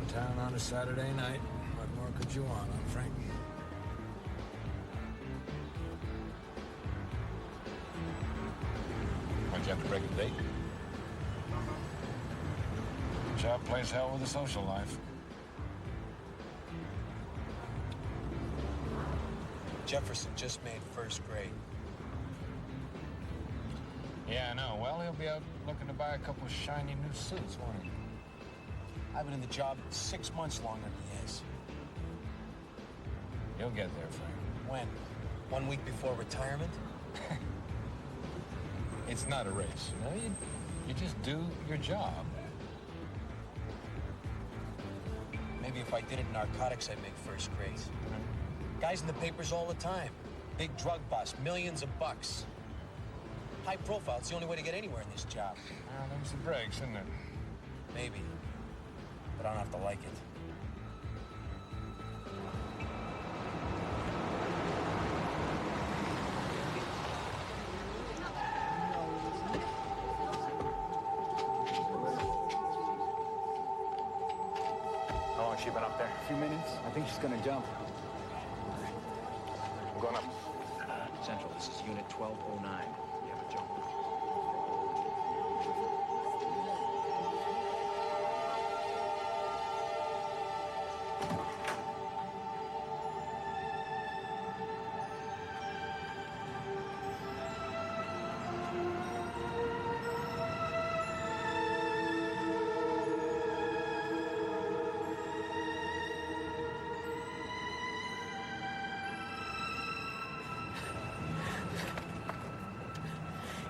town on a Saturday night. What more could you want, huh, Frank? Why'd you have to break a date? Job plays hell with the social life. Jefferson just made first grade. Yeah, I know. Well, he'll be out looking to buy a couple of shiny new suits, won't he? I've been in the job 6 months longer than he is. He'll get there, Frank. When? 1 week before retirement? It's not a race, you know? You just do your job. Maybe if I did it in narcotics, I'd make first grade. Guys in the papers all the time. Big drug bust, millions of bucks. High profile, it's the only way to get anywhere in this job. Well, there's the breaks, isn't it? Maybe. But I don't have to like it. How long has she been up there? A few minutes. I think she's gonna jump. I'm going up. Central, this is Unit 1209. You have a jump.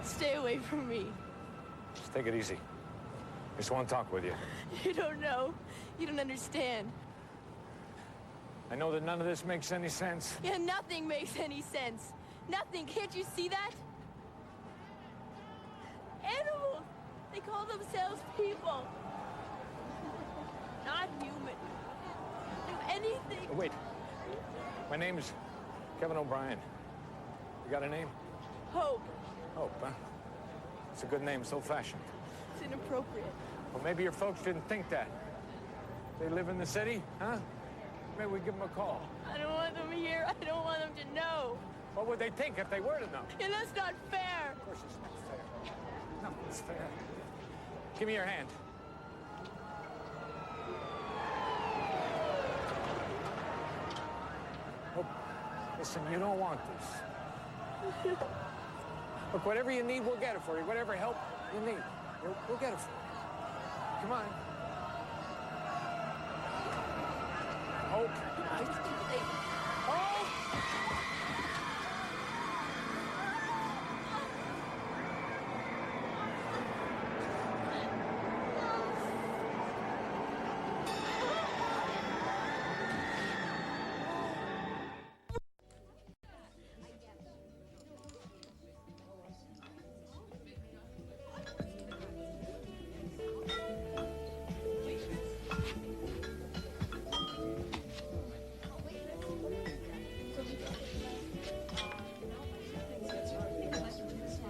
Stay away from me. Just take it easy. I just want to talk with you. You don't know. You don't understand. I know that none of this makes any sense. Yeah, nothing makes any sense. Nothing. Can't you see that? Animals. They call themselves people. Not human. Do anything. Wait. My name is Kevin O'Brien. You got a name? Hope. Hope, huh? It's a good name. It's old-fashioned. It's inappropriate. Well, maybe your folks didn't think that. They live in the city, huh? Maybe we give them a call. I don't want them here. I don't want them to know. What would they think if they were to know? And that's not fair. Of course it's not fair. Nothing's fair. Give me your hand. Hope, listen, you don't want this. Look, whatever you need, we'll get it for you. Whatever help you need, we'll get it for you. Come on. Hope. Hope!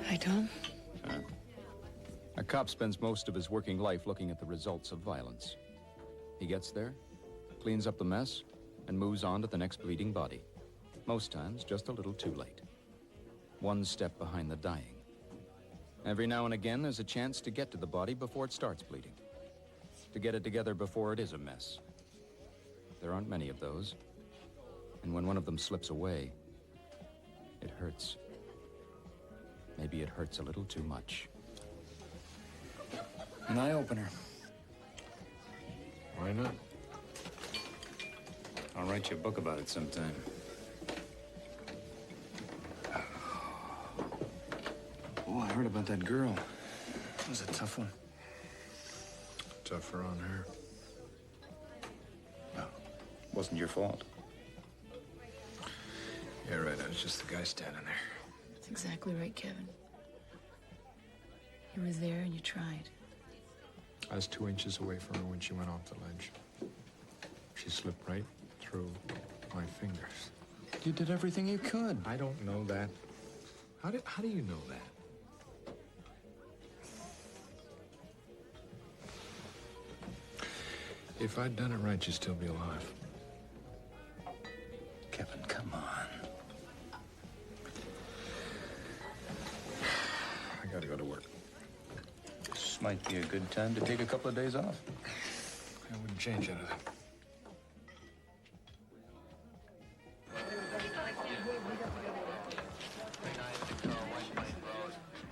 Hi, Tom. A cop spends most of his working life looking at the results of violence. He gets there, cleans up the mess, and moves on to the next bleeding body. Most times, just a little too late. One step behind the dying. Every now and again, there's a chance to get to the body before it starts bleeding. To get it together before it is a mess. There aren't many of those. And when one of them slips away, it hurts. Maybe it hurts a little too much. An eye-opener. Why not? I'll write you a book about it sometime. Oh, I heard about that girl. It was a tough one. Tougher on her. No, wasn't your fault. Yeah, right. I was just the guy standing there. That's exactly right, Kevin. You were there and you tried. I was 2 inches away from her when she went off the ledge. She slipped right through my fingers. You did everything you could. I don't know that. How do you know that? If I'd done it right, you'd still be alive. Kevin, come on. I gotta go to work. This might be a good time to take a couple of days off. I wouldn't change anything.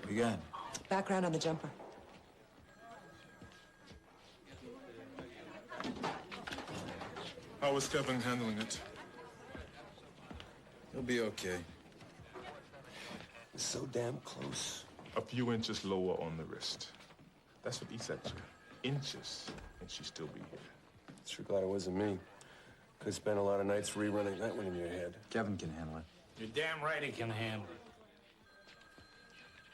What you got? Background on the jumper. How was Kevin handling it? He'll be okay. It's so damn close. A few inches lower on the wrist. That's what he said, sir. Inches, and she'd still be here. Sure glad it wasn't me. Could spend a lot of nights rerunning that one in your head. Kevin can handle it. You're damn right he can handle it.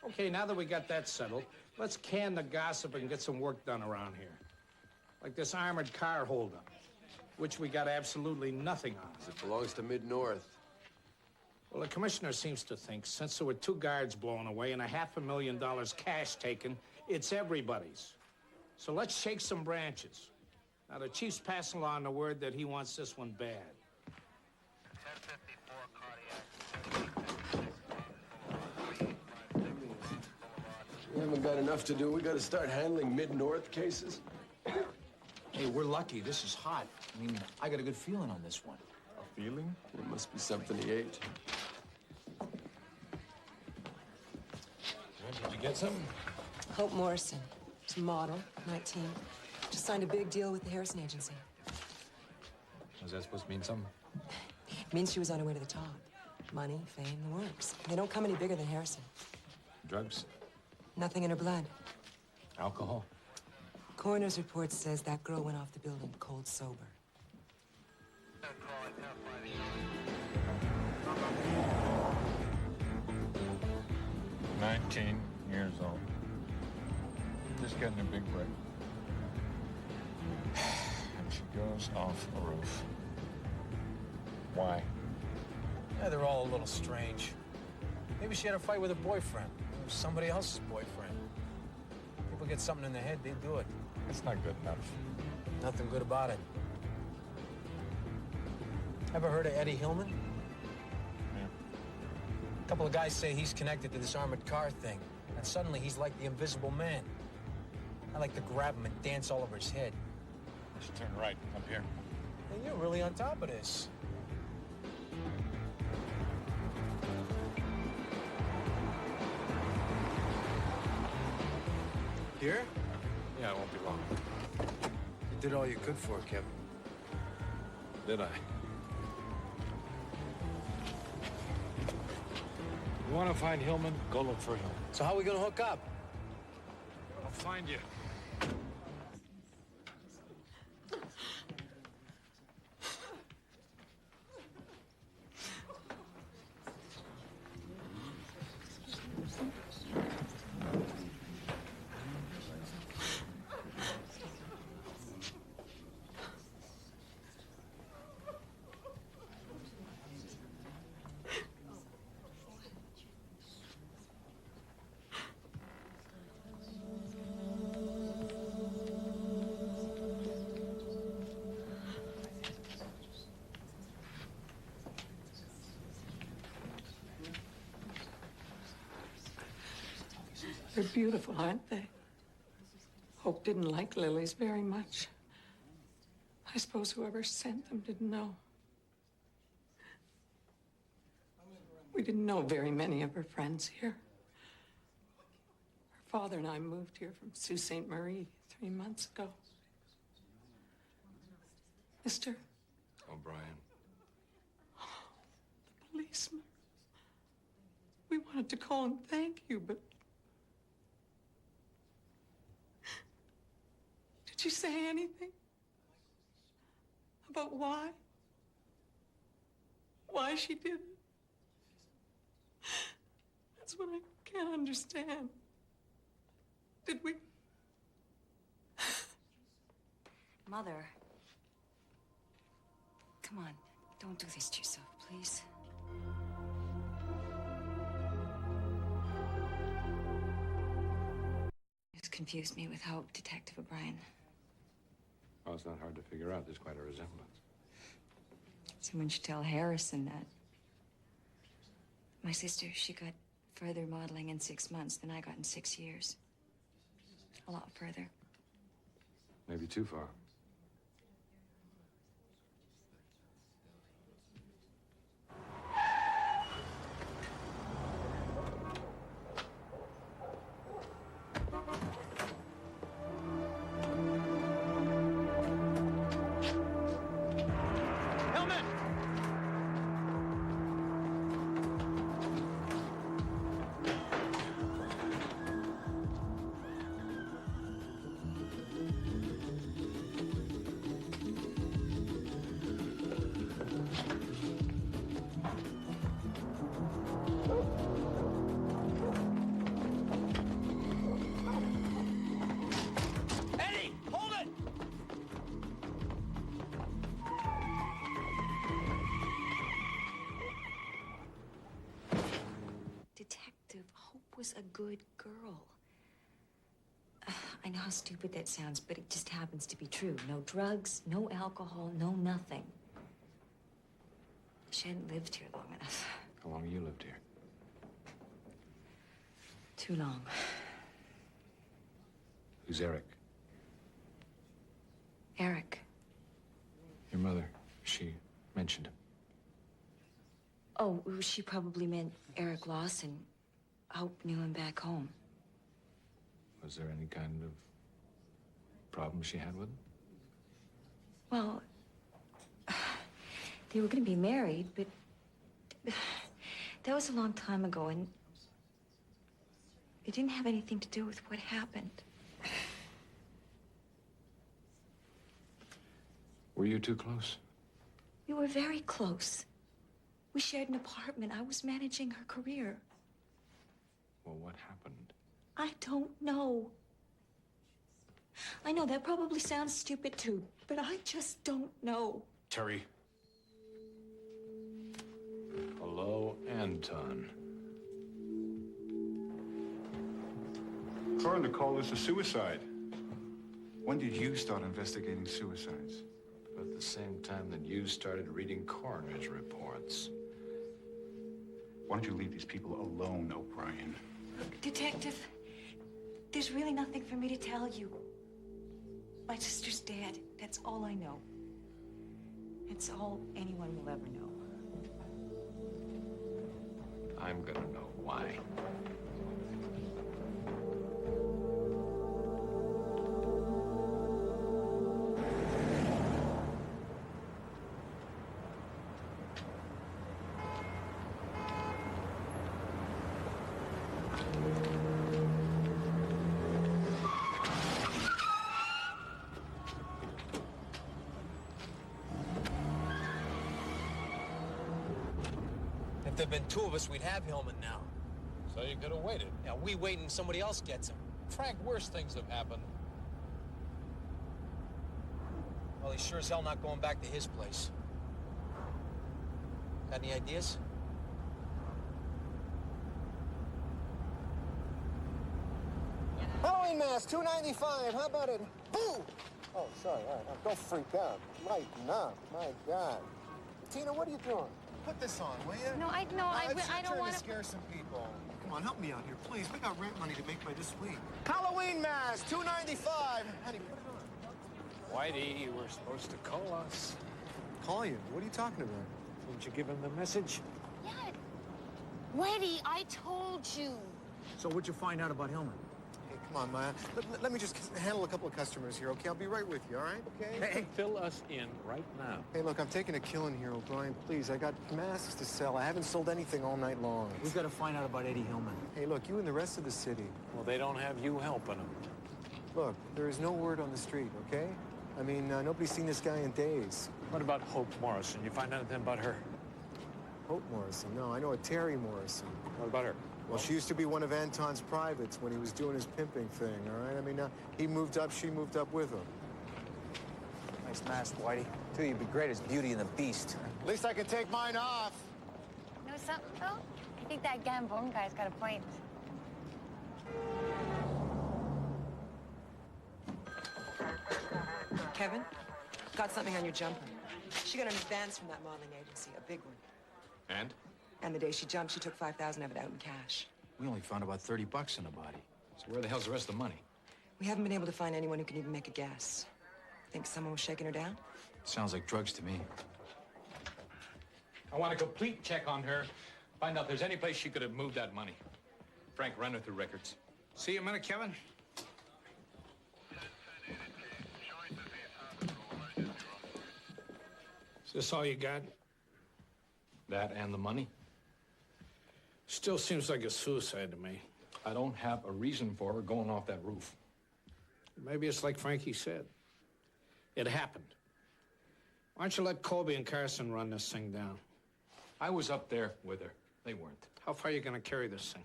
Okay, now that we got that settled, let's can the gossip and get some work done around here. Like this armored car holdup, which we got absolutely nothing on. It belongs to Mid-North. Well, the commissioner seems to think since there were 2 guards blown away and $500,000 cash taken, it's everybody's. So let's shake some branches. Now, the chief's passing along the word that he wants this one bad. 1054 We haven't got enough to do. We got to start handling Mid-North cases. Hey, we're lucky. This is hot. I mean, I got a good feeling on this one. A feeling? It must be something he ate. Did you get something? Hope Morrison. She's a model, 19. Just signed a big deal with the Harrison Agency. Was that supposed to mean something? It means she was on her way to the top. Money, fame, the works. They don't come any bigger than Harrison. Drugs? Nothing in her blood. Alcohol? Coroner's report says that girl went off the building cold sober. 19 years old. Just getting a big break. And she goes off a roof. Why? Yeah, they're all a little strange. Maybe she had a fight with her boyfriend, or somebody else's boyfriend. People get something in their head, they do it. It's not good enough. Nothing good about it. Ever heard of Eddie Hillman? Yeah. A couple of guys say he's connected to this armored car thing, and suddenly he's like the invisible man. I like to grab him and dance all over his head. You should turn right, up here. And you're really on top of this. Here? Yeah, it won't be long. You did all you could for her, Kevin. Did I? You want to find Hillman? Go look for him. So how are we gonna hook up? I'll find you. They're beautiful, aren't they? Hope didn't like lilies very much. I suppose whoever sent them didn't know. We didn't know very many of her friends here. Her father and I moved here from Sault Ste. Marie 3 months ago. Mr. O'Brien. The policeman. We wanted to call and thank you, but... Did you say anything? About why? Why she did it? That's what I can't understand. Did we? Mother. Come on, don't do this to yourself, please. It's confused me with Hope, Detective O'Brien. Well, it's not hard to figure out. There's quite a resemblance. Someone should tell Harrison that. My sister, she got further modeling in 6 months than I got in 6 years. A lot further. Maybe too far. Detective Hope was a good girl. I know how stupid that sounds, but it just happens to be true. No drugs, no alcohol, no nothing. She hadn't lived here long enough. How long have you lived here? Too long. Who's Eric? Eric. Your mother. She mentioned him. Oh, she probably meant Eric Lawson. Hope knew him back home. Was there any kind of problem she had with him? Well, they were going to be married, but that was a long time ago, and it didn't have anything to do with what happened. Were you too close? We were very close. We shared an apartment. I was managing her career. Well, what happened? I don't know. I know that probably sounds stupid too, but I just don't know. Terry. Hello, Anton. Coroner called this a suicide. When did you start investigating suicides? At the same time that you started reading coroner's reports. Why don't you leave these people alone, O'Brien? Look, Detective, there's really nothing for me to tell you. My sister's dead. That's all I know. It's all anyone will ever know. I'm gonna know why. If there'd been two of us, we'd have Hillman now. So you could have waited. Yeah, we wait and somebody else gets him. Frank, worse things have happened. Well, he's sure as hell not going back to his place. Got any ideas? Halloween mask, $2.95. How about it? Boo! Oh, sorry. All right. Don't freak out. Lighten up. My God. Tina, what are you doing? Put this on, will you? No, I don't want to scare some people. Come on, help me out here, please. We got rent money to make by this week. Halloween mask, $2.95. Honey, put it on. Whitey, you were supposed to call us. Call you? What are you talking about? Didn't you give him the message? Yeah. Whitey, I told you. So what'd you find out about Hillman? Hey, come on, Maya. Let me just handle a couple of customers here, okay? I'll be right with you, all right? Okay? Hey, fill us in right now. Hey, look, I'm taking a killing here, O'Brien. Please, I got masks to sell. I haven't sold anything all night long. We've got to find out about Eddie Hillman. Hey, look, you and the rest of the city. Well, they don't have you helping them. Look, there is no word on the street, okay? I mean, nobody's seen this guy in days. What about Hope Morrison? You find anything about her? Hope Morrison? No, I know a Terry Morrison. What about her? Well, she used to be one of Anton's privates when he was doing his pimping thing, all right? I mean, he moved up, she moved up with him. Nice mask, Whitey. Tell you, you'd be great as Beauty and the Beast. At least I can take mine off. Know something, though? I think that Gambone guy's got a point. Kevin, got something on your jumper. She got an advance from that modeling agency, a big one. And? And the day she jumped, she took $5,000 of it out in cash. We only found about 30 bucks in the body. So where the hell's the rest of the money? We haven't been able to find anyone who can even make a guess. Think someone was shaking her down? Sounds like drugs to me. I want a complete check on her. Find out if there's any place she could have moved that money. Frank, run her through records. See you in a minute, Kevin. Is this all you got? That and the money? Still seems like a suicide to me. I don't have a reason for her going off that roof. Maybe it's like Frankie said. It happened. Why don't you let Colby and Carson run this thing down? I was up there with her. They weren't. How far are you going to carry this thing?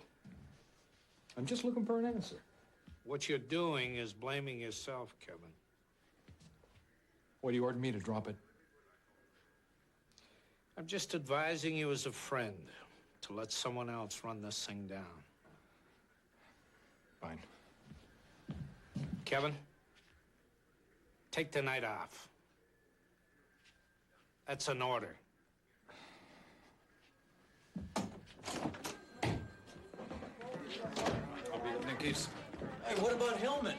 I'm just looking for an answer. What you're doing is blaming yourself, Kevin. What do you order me to drop it? I'm just advising you as a friend to let someone else run this thing down. Fine. Kevin, take the night off. That's an order. I'll be at Nicky's. Hey, what about Hillman?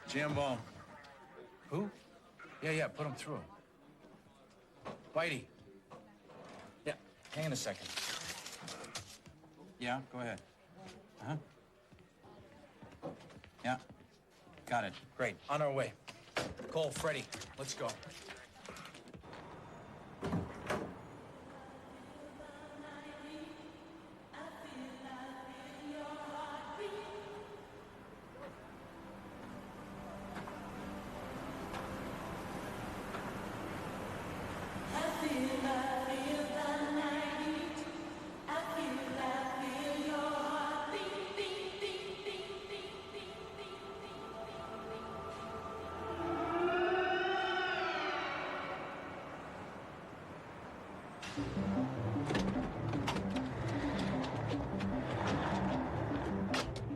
Jambone. Who? Yeah, put him through. Whitey. Yeah, hang on a second. Yeah, go ahead. Uh-huh. Yeah, got it. Great, on our way. Cole, Freddie, let's go.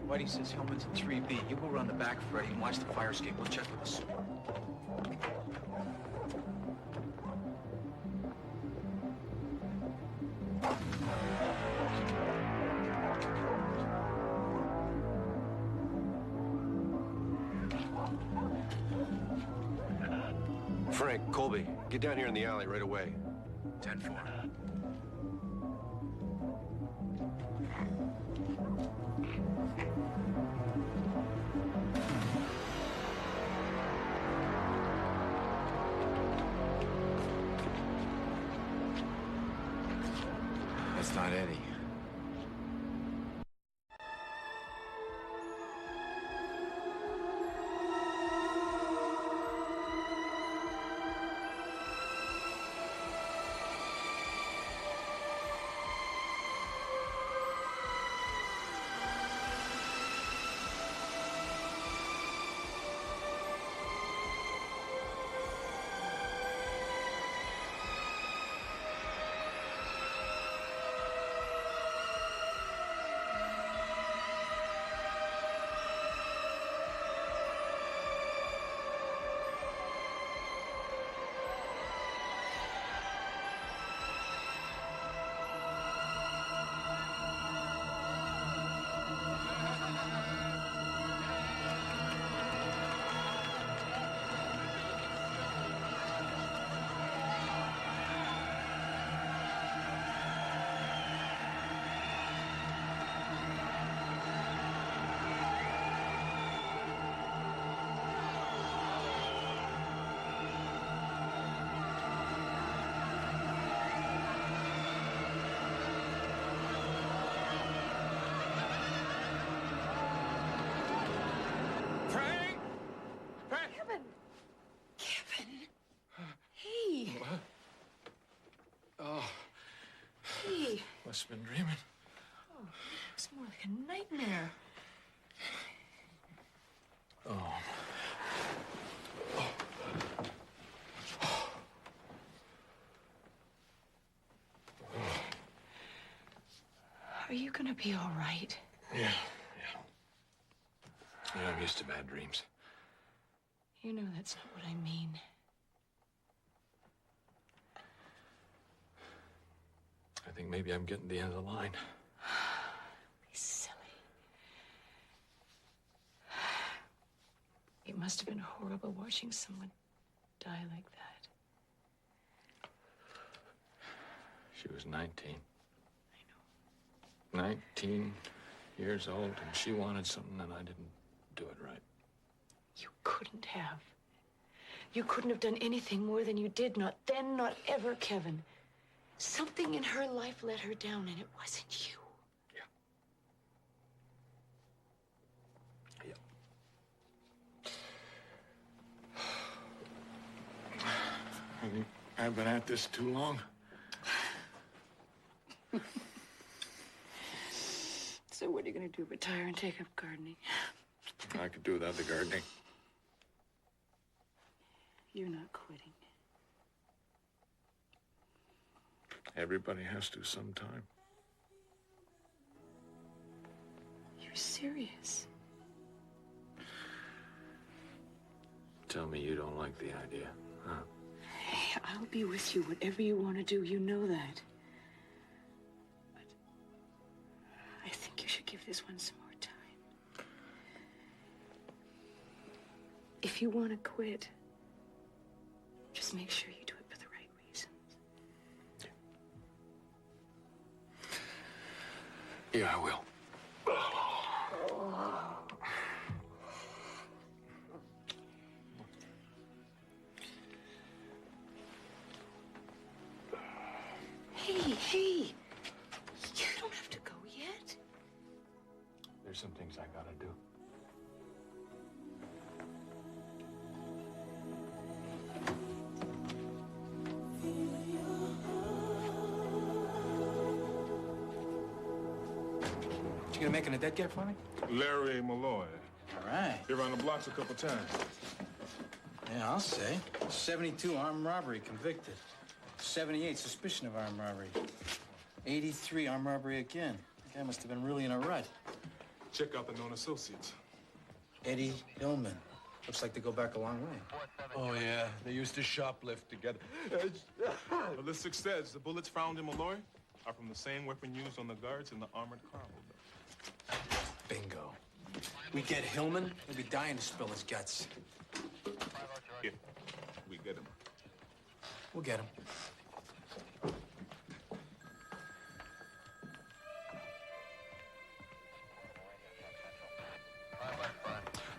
Whitey says Hillman's in 3B. You go around the back, Freddie, and watch the fire escape. We'll check with us. Frank, Colby, get down here in the alley right away. 10-4. That's not Eddie. Must have been dreaming. Oh, it's more like a nightmare. Oh. Are you gonna be all right? Yeah. I'm used to bad dreams. You know that's not what I mean. I think maybe I'm getting to the end of the line. Be silly. It must have been horrible watching someone die like that. She was 19. I know. 19 years old, and she wanted something, and I didn't do it right. You couldn't have. You couldn't have done anything more than you did. Not then, not ever, Kevin. Something in her life let her down, and it wasn't you. I think I've been at this too long. So what are you going to do, retire and take up gardening? I could do without the gardening. You're not quitting. Everybody has to sometime. You're serious. Tell me you don't like the idea, huh? Hey, I'll be with you, whatever you want to do. You know that. But I think you should give this one some more time. If you want to quit, just make sure you do it for the right reasons. Yeah, I will. Hey, you don't have to go yet. There's some things I gotta do. You gonna make an adept get for me? Larry Malloy. All right. Been around the blocks a couple times. Yeah, I'll say. 72 armed robbery convicted. 78 suspicion of armed robbery. 83 armed robbery again. The guy must have been really in a rut. Check out the known associates. Eddie Hillman. Looks like they go back a long way. Oh, yeah. They used to shoplift together. Ballistics says the bullets found in Malloy are from the same weapon used on the guards in the armored car holdup. Bingo. We get Hillman, he'll be dying to spill his guts. If we get him. We'll get him.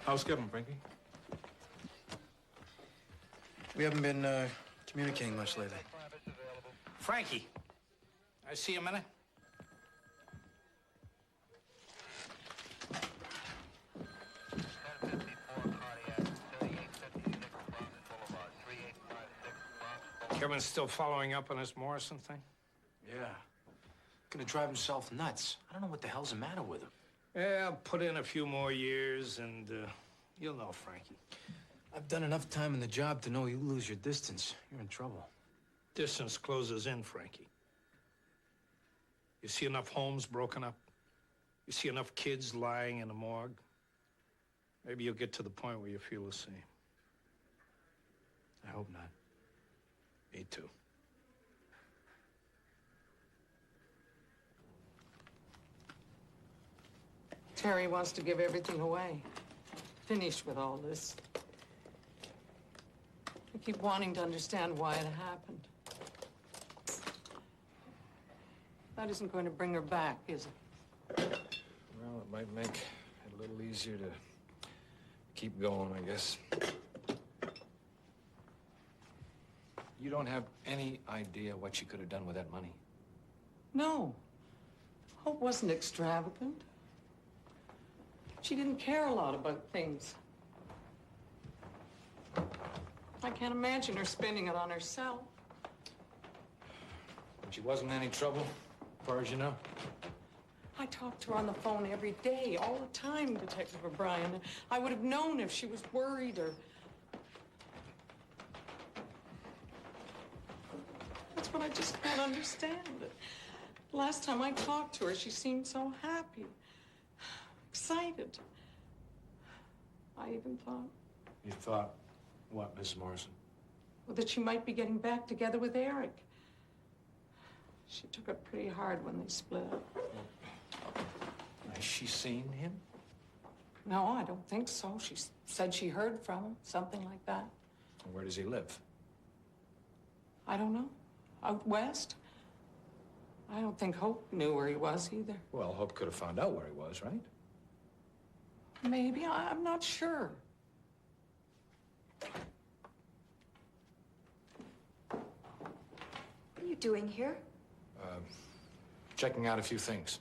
How's Kevin, Frankie? We haven't been communicating much lately. Frankie, I see a minute. Kevin's still following up on this Morrison thing? Yeah. Gonna drive himself nuts. I don't know what the hell's the matter with him. Yeah, put in a few more years and you'll know, Frankie. I've done enough time in the job to know you lose your distance, you're in trouble. Distance closes in, Frankie. You see enough homes broken up? You see enough kids lying in a morgue? Maybe you'll get to the point where you feel the same. I hope not. Me too. Terry wants to give everything away. Finished with all this. I keep wanting to understand why it happened. That isn't going to bring her back, is it? Well, it might make it a little easier to keep going, I guess. You don't have any idea what you could have done with that money? No. Hope wasn't extravagant. She didn't care a lot about things. I can't imagine her spending it on herself. But she wasn't in any trouble, as far as you know? I talked to her on the phone every day, all the time, Detective O'Brien. I would have known if she was worried or... That's what I just can't understand. Last time I talked to her, she seemed so happy, excited. I even thought, You thought what, Miss Morrison? well, that she might be getting back together with Eric. She took it pretty hard when they split up. Has she seen him? No, I don't think so. She said she heard from him, something like that. Where does he live? I don't know. Out west? I don't think Hope knew where he was either. Well, Hope could have found out where he was, right? Maybe. I'm not sure. What are you doing here? Checking out a few things.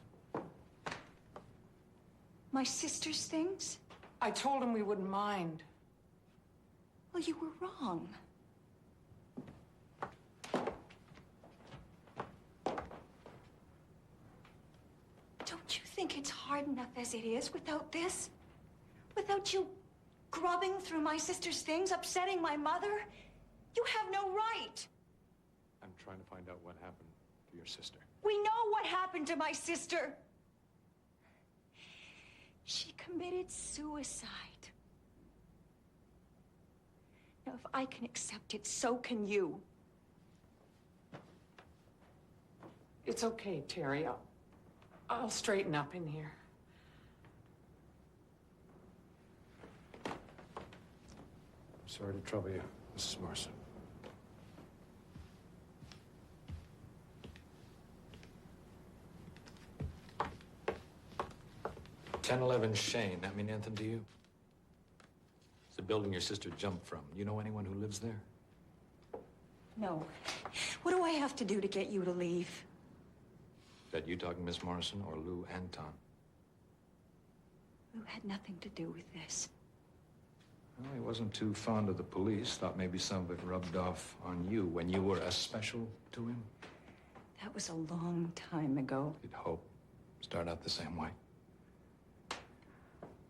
My sister's things? I told him we wouldn't mind. Well, you were wrong. Don't you think it's hard enough as it is without this? Without you grubbing through my sister's things, upsetting my mother? You have no right. I'm trying to find out what happened to your sister. We know what happened to my sister. She committed suicide. Now, if I can accept it, so can you. It's okay, Terry. I'll straighten up in here. Sorry to trouble you, Mrs. Morrison. 1011 Shane, that mean anything to you? It's the building your sister jumped from. You know anyone who lives there? No. What do I have to do to get you to leave? Is that you talking, Miss Morrison, or Lou Anton? Lou had nothing to do with this. Well, he wasn't too fond of the police. Thought maybe some of it rubbed off on you when you were as special to him. That was a long time ago. You'd hope. Start out the same way.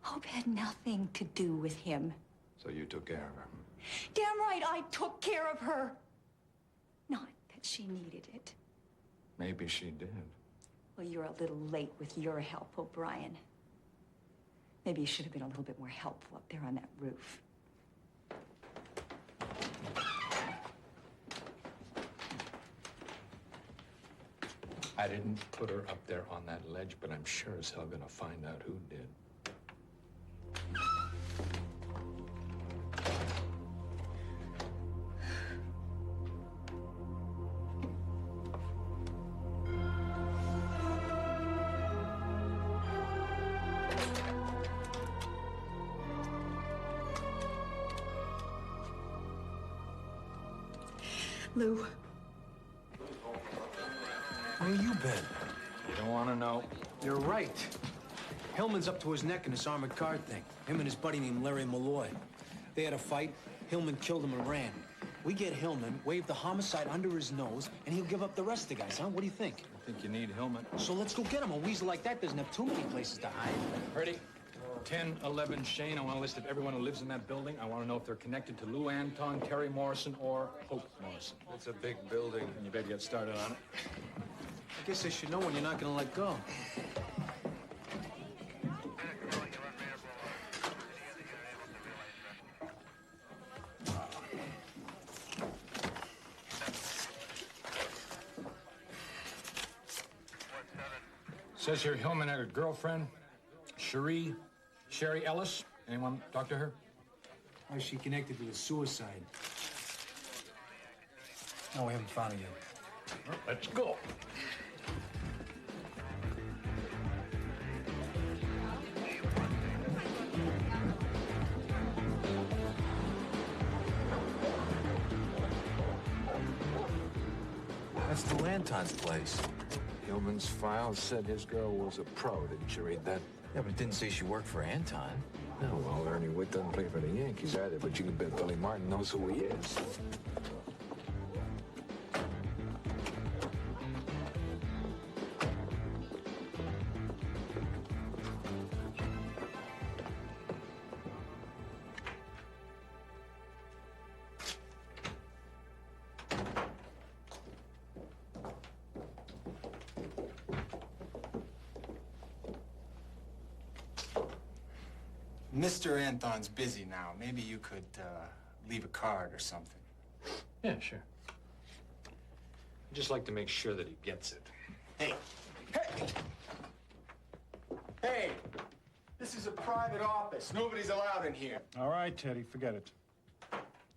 Hope had nothing to do with him. So you took care of her. Damn right I took care of her. Not that she needed it. Maybe she did. Well, you're a little late with your help, O'Brien. Maybe you should have been a little bit more helpful up there on that roof. I didn't put her up there on that ledge, but I'm sure as hell gonna find out who did. Lou. Where you been? You don't want to know. You're right. Hillman's up to his neck in this armored car thing. Him and his buddy named Larry Malloy. They had a fight. Hillman killed him and ran. We get Hillman, wave the homicide under his nose, and he'll give up the rest of the guys, huh? What do you think? I think you need Hillman. So let's go get him. A weasel like that doesn't have too many places to hide. Ready? 1011 Shane. I want a list of everyone who lives in that building. I want to know if they're connected to Lou Anton, Terry Morrison, or Hope Morrison. It's a big building. And you better get started on it. I guess I should know when you're not gonna let go. Says here Hillman had a girlfriend, Sherry Ellis. Anyone talk to her? How is she connected to the suicide? No, we haven't found it yet. Well, let's go. That's Lou Anton's place. Hillman's file said his girl was a pro. Didn't you read that? Yeah, but it didn't say she worked for Anton. No, well, Ernie Witt doesn't play for the Yankees either, but you can bet Billy Martin knows who he is. Mr. Anton's busy now. Maybe you could leave a card or something. Yeah, sure. I'd just like to make sure that he gets it. Hey! Hey! Hey! This is a private office. Nobody's allowed in here. All right, Teddy, forget it.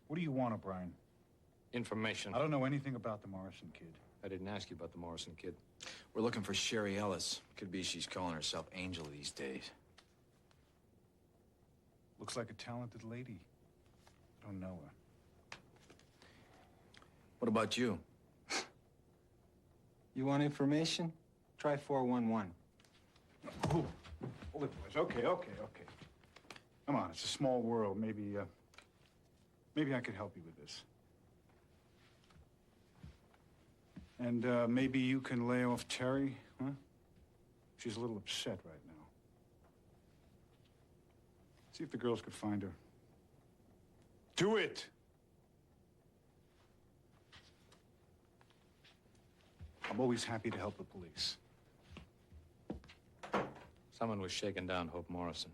What do you want, O'Brien? Information. I don't know anything about the Morrison kid. I didn't ask you about the Morrison kid. We're looking for Sherry Ellis. Could be she's calling herself Angel these days. Looks like a talented lady. I don't know her. What about you? You want information? Try 411. Ooh. Hold it, boys. Okay. Come on, it's a small world. Maybe I could help you with this. And maybe you can lay off Terry, huh? She's a little upset right now. See if the girls could find her. Do it! I'm always happy to help the police. Someone was shaking down Hope Morrison.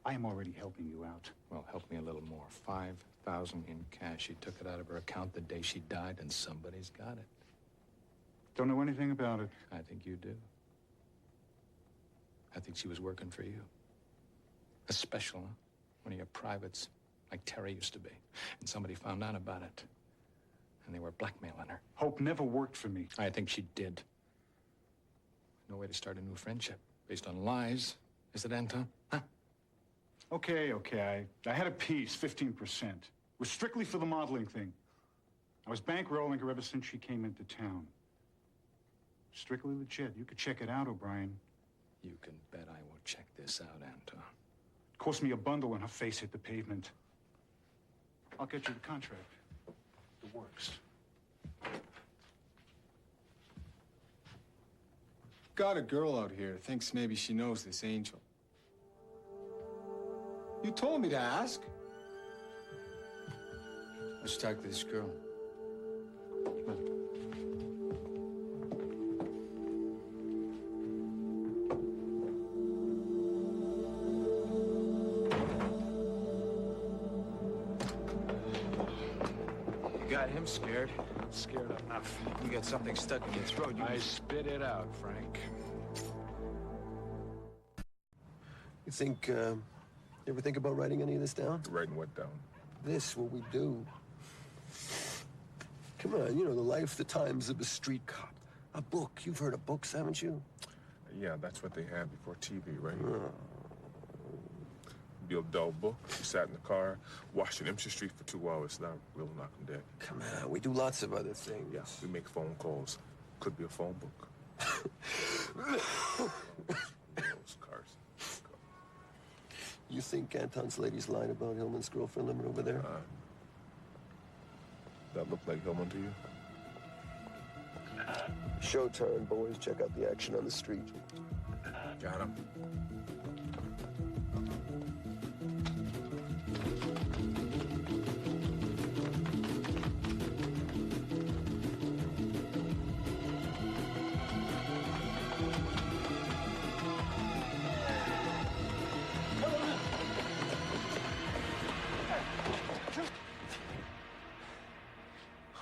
I am already helping you out. Well, help me a little more. $5,000 in cash. She took it out of her account the day she died, and somebody's got it. Don't know anything about it. I think you do. I think she was working for you. A special, huh? One of your privates, like Terry used to be. And somebody found out about it. And they were blackmailing her. Hope never worked for me. I think she did. No way to start a new friendship based on lies. Is it, Anton? Huh? Okay. I had a piece, 15%. It was strictly for the modeling thing. I was bankrolling her ever since she came into town. Strictly legit. You could check it out, O'Brien. You can bet I will check this out, Anton. It cost me a bundle when her face hit the pavement. I'll get you the contract. It works. Got a girl out here. Thinks maybe she knows this Angel. You told me to ask. Let's talk to this girl. Come on. You got him scared. Scared enough. You got something stuck in your throat. I spit it out, Frank. You think, you ever think about writing any of this down? Writing what down? This, what we do. Come on, you know, the life, the times of a street cop. A book. You've heard of books, haven't you? Yeah, that's what they had before TV, right? Be a dull book. You sat in the car, watching MC Street for 2 hours. Now, we'll knock them dead. Come on, we do lots of other things. Yeah, we make phone calls. Could be a phone book. Those cars. You think Anton's lady's lying about Hillman's girlfriend living over there? That look like Hillman to you? Showtime, boys. Check out the action on the street. Got him.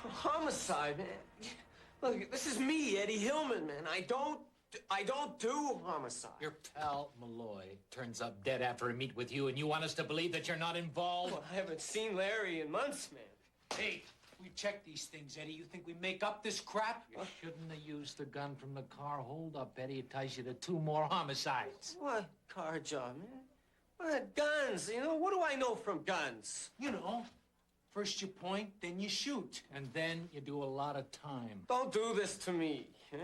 Homicide, man. Look, this is me, Eddie Hillman, man. I don't do homicide. Your pal, Malloy, turns up dead after a meet with you, and you want us to believe that you're not involved? Well, I haven't seen Larry in months, man. Hey, we check these things, Eddie. You think we make up this crap? You shouldn't have used the gun from the car. Hold up, Eddie. It ties you to 2 more homicides. What car job, man? What guns? You know, what do I know from guns? You know, first you point, then you shoot, and then you do a lot of time. Don't do this to me, huh?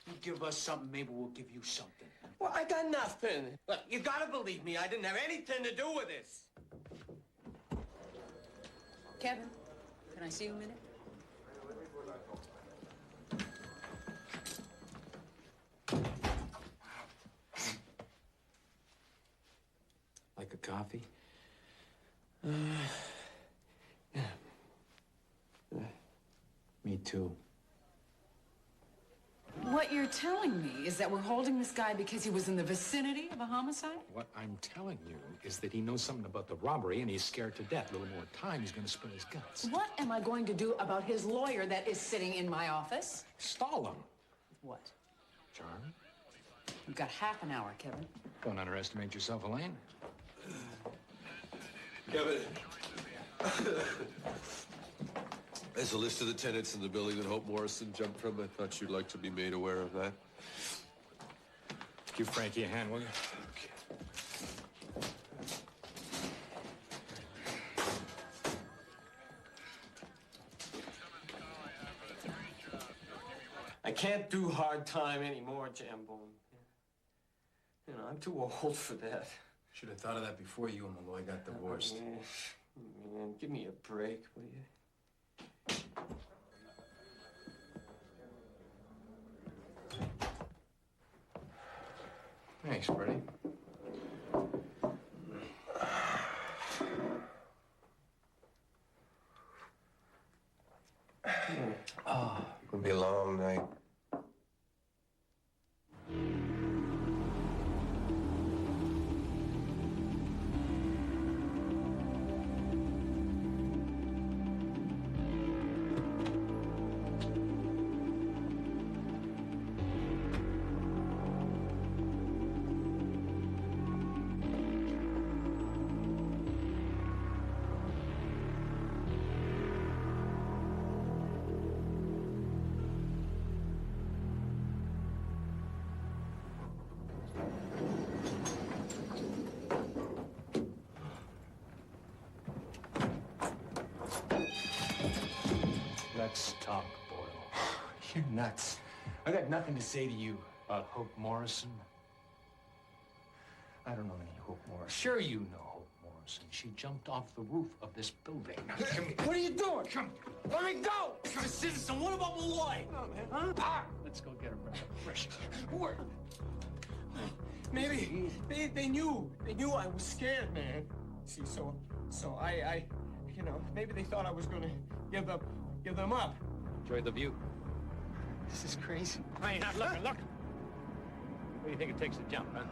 You give us something, maybe we'll give you something. Well, I got nothing. Look, you gotta believe me. I didn't have anything to do with this. Kevin, can I see you a minute? Like a coffee? Yeah. Me too. No, what you're telling me is that we're holding this guy because he was in the vicinity of a homicide? What I'm telling you is that he knows something about the robbery and he's scared to death. A little more time, he's going to spill his guts. What am I going to do about his lawyer that is sitting in my office? Stall him. What? Charm? You've got half an hour, Kevin. Don't underestimate yourself, Elaine. Kevin. There's a list of the tenants in the building that Hope Morrison jumped from. I thought you'd like to be made aware of that. Give Frankie a hand, will you? I can't do hard time anymore, Jambone. You know, I'm too old for that. Should have thought of that before you and Malloy got divorced. Man, give me a break, will you? Thanks, Freddie. It'll be a long night. Let's talk, Boyle. You're nuts. I got nothing to say to you. About Hope Morrison? I don't know any Hope Morrison. Sure you know Hope Morrison. She jumped off the roof of this building. Now, come here. What are you doing? Come. Let me go! You're a citizen. What about Malloy? Oh, man. Huh? Let's go get a breath of fresh air. Where? Maybe they knew I was scared, man. See, so I you know, maybe they thought I was gonna give them up. Enjoy the view. This is crazy. Hey, not looking, look. What do you think it takes to jump, huh?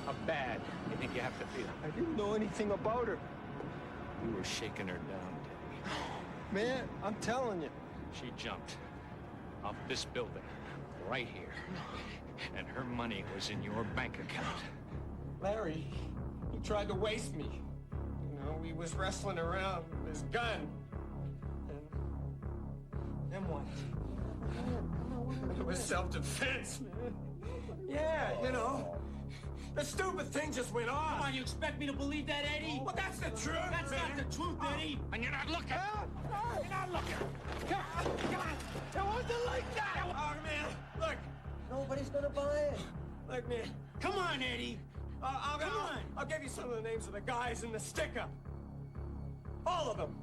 How bad do you think you have to feel? I didn't know anything about her. You were shaking her down, Teddy. Man, I'm telling you. She jumped off this building, right here. And her money was in your bank account. Larry, he tried to waste me. You know, we was wrestling around with his gun. And then what? It was self-defense, man. Yeah, you know. The stupid thing just went off. Come on, you expect me to believe that, Eddie? Well, that's the truth, That's man. not the truth, Eddie. And you're not looking. You're not looking. Come on. It wasn't like that. Oh, man, look. Nobody's gonna buy it. Look, man. Come on, Eddie. I'll give you some of the names of the guys in the stick-up. All of them.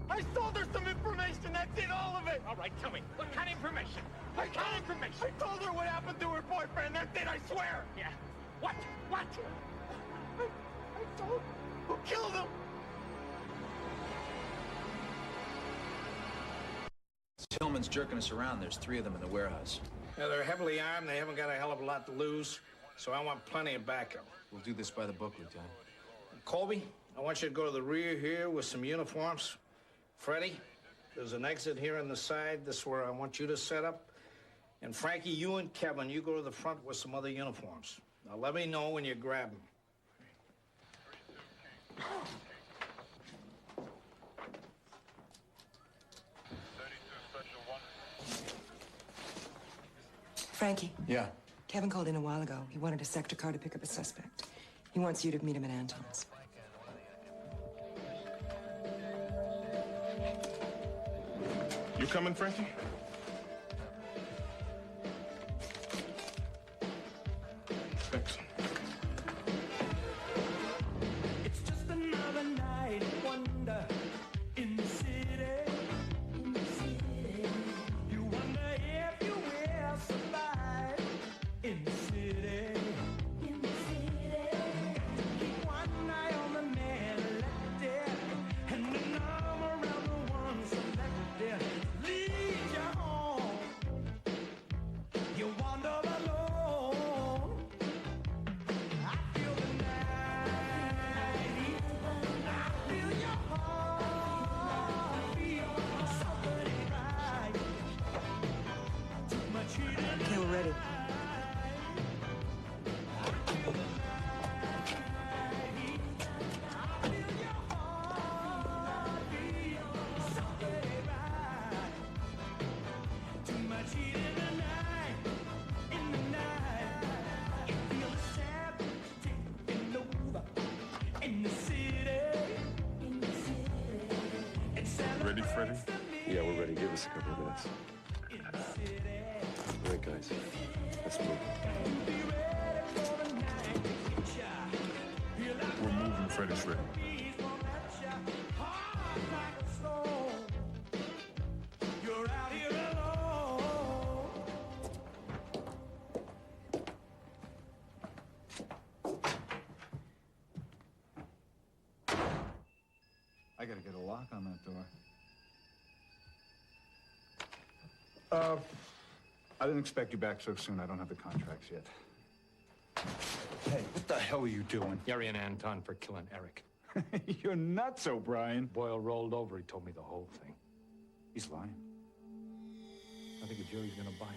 I told her some information. That's it, all of it. All right, tell me. What kind of information? What kind of information? I told her what happened to her boyfriend. That's it, I swear. Yeah. What? What? I told who killed him. Tillman's jerking us around. There's 3 of them in the warehouse. Yeah, they're heavily armed. They haven't got a hell of a lot to lose, so I want plenty of backup. We'll do this by the book, Lieutenant. Colby, I want you to go to the rear here with some uniforms. Freddie, there's an exit here on the side. This is where I want you to set up. And Frankie, you and Kevin, you go to the front with some other uniforms. Now let me know when you grab them. Frankie. Yeah. Kevin called in a while ago. He wanted a sector car to pick up a suspect. He wants you to meet him at Anton's. You coming, Frankie? Thanks. It's just another night of wonder in the city. You wonder if you will survive in the city. Keep one eye on the man elected and another around the one selected. Lead your Ready, Freddie? Yeah, we're ready. Give us a couple of minutes. All right, guys. Let's move. We're moving. Freddie's ready. I gotta get a lock on that door. I didn't expect you back so soon. I don't have the contracts yet. Hey, what the hell are you doing? Gary and Anton for killing Eric. You're nuts, O'Brien. Boyle rolled over. He told me the whole thing. He's lying. I think the jury's gonna buy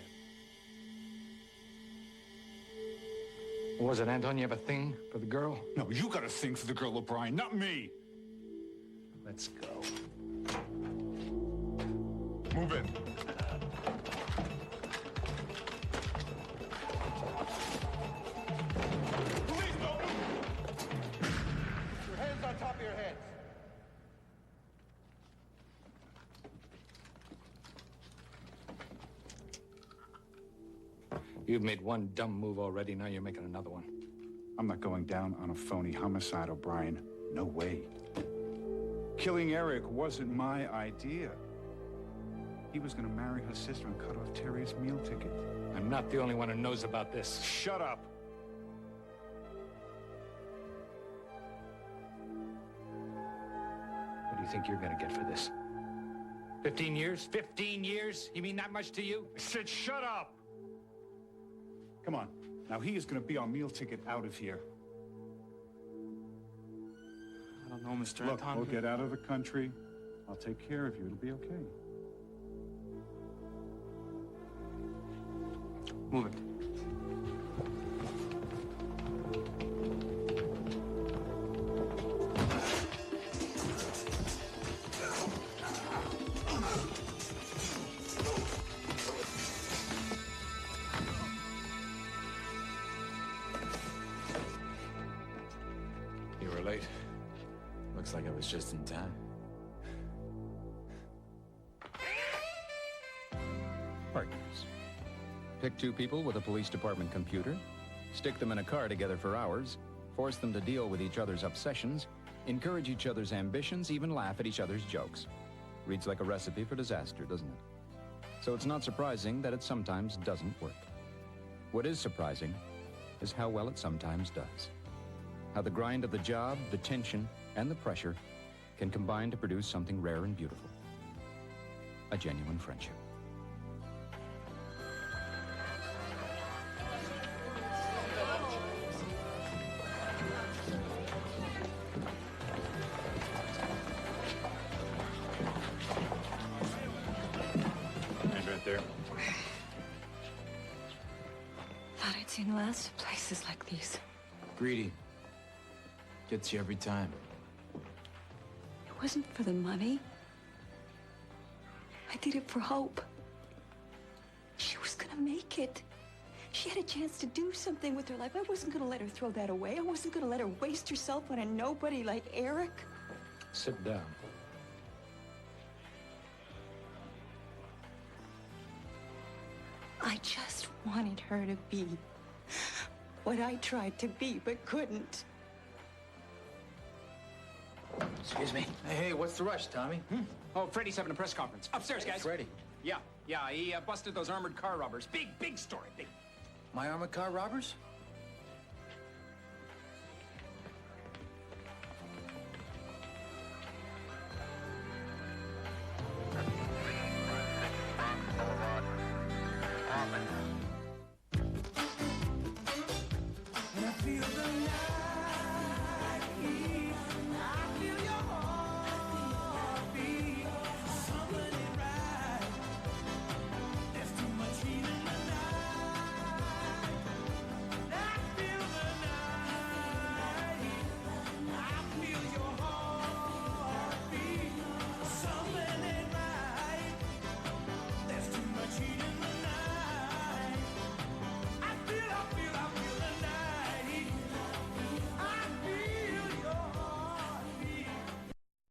it. What was it, Anton? You have a thing for the girl? No, you got a thing for the girl, O'Brien, not me. Let's go. Move in. Police, don't move! Your hands on top of your heads. You've made one dumb move already. Now you're making another one. I'm not going down on a phony homicide, O'Brien. No way. Killing Eric wasn't my idea. He was gonna marry her sister and cut off Terry's meal ticket. I'm not the only one who knows about this. Shut up! What do you think you're gonna get for this? 15 years? 15 years? You mean that much to you? I said shut up! Come on. Now he is gonna be our meal ticket out of here. I don't know, Mr. Look, Anton. we'll get out of the country. I'll take care of you. It'll be okay. Move it. You were late. Looks like I was just in time. Partners. Pick two people with a police department computer, stick them in a car together for hours, force them to deal with each other's obsessions, encourage each other's ambitions, even laugh at each other's jokes. Reads like a recipe for disaster, doesn't it? So it's not surprising that it sometimes doesn't work. What is surprising is how well it sometimes does. How the grind of the job, the tension, and the pressure can combine to produce something rare and beautiful. A genuine friendship. And right there. Thought I'd seen lots of places like these. Greedy. Gets you every time. It wasn't for the money. I did it for hope. She was gonna make it. She had a chance to do something with her life. I wasn't gonna let her throw that away. I wasn't gonna let her waste herself on a nobody like Eric. Sit down. I just wanted her to be what I tried to be but couldn't. Excuse me. Hey, what's the rush, Tommy? Oh, Freddie's having a press conference. Upstairs, guys. Freddie. Yeah, he busted those armored car robbers. Big story, big. My armored car robbers?